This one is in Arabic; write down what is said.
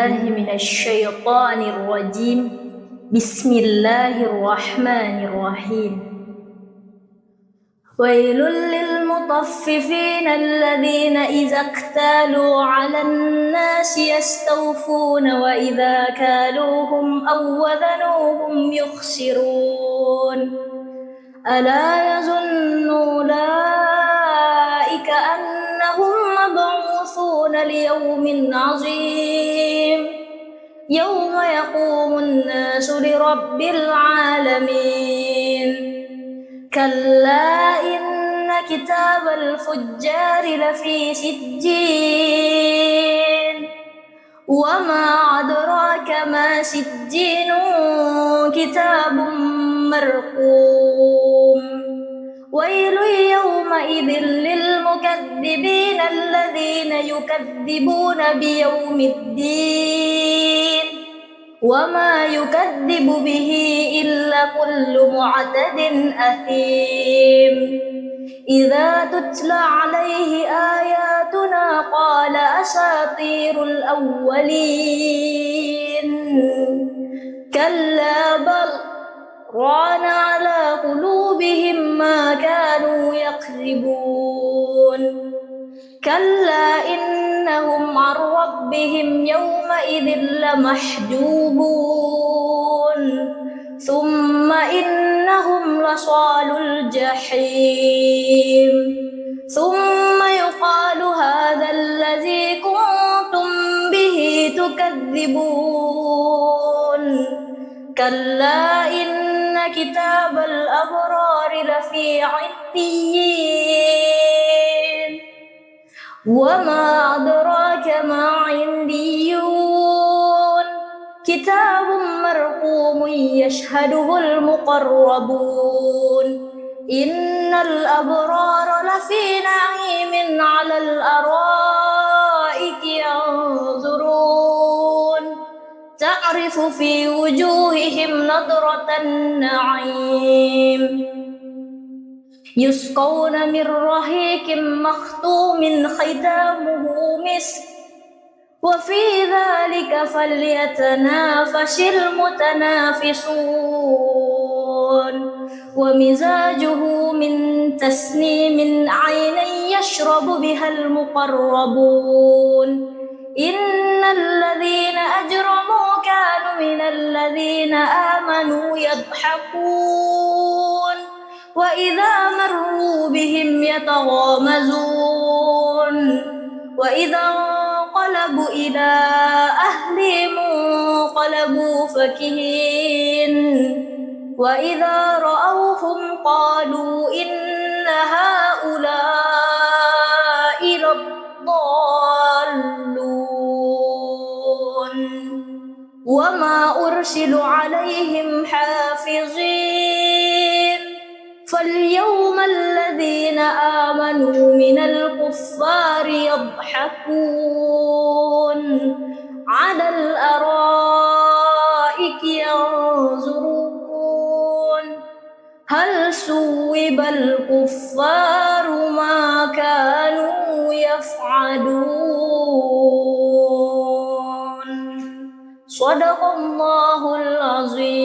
بالله من الشيطان الرجيم. بسم الله الرحمن الرحيم. ويل للمطففين الذين إذا اكتالوا على الناس يستوفون وإذا كالوهم أو وزنوهم يخسرون. ألا يظن أولئك أنهم مبعوثون ليوم عظيم يوم يقوم الناس لرب العالمين. كلا إن كتاب الفجار لفي سجين وما أدراك ما سجين كتاب مرقوم. ويل يومئذ للمكذبين الذين يكذبون بيوم الدين وما يكذب به إلا كل معتد أثيم. إذا تتلى عليه آياتنا قال أساطير الأولين. كلا بل ران على قلوبهم ما كانوا يكذبون. كلا إنهم عن ربهم يومئذ لمحجوبون. ثم إنهم لصالو الجحيم. ثم يقال هذا الذي كنتم به تكذبون. كلا إن كتاب الأبرار لفي عليين وما أدراك ما عليون كتاب مرقوم يشهده المقربون. إن الأبرار لفي نعيم على الأرائك ينظرون تعرف في وجوههم نضرة النعيم. يسقون من رحيق مختوم ختامه مسك وفي ذلك فليتنافس المتنافسون. ومزاجه من تسنيم عينا يشرب بها المقربون. إن الذين أجرموا كانوا من الذين آمنوا يضحكون وإذا مروا بهم يتغامزون. وإذا انقلبوا إلى أهلهم انقلبوا فكهين. وإذا رأوهم قالوا إن هؤلاء لضالون. وما أرسلوا عليهم حافظين. فاليوم الذين آمنوا من الكفار يضحكون على الأرائك ينظرون هل ثوب الكفار ما كانوا يفعلون. صدق الله العظيم.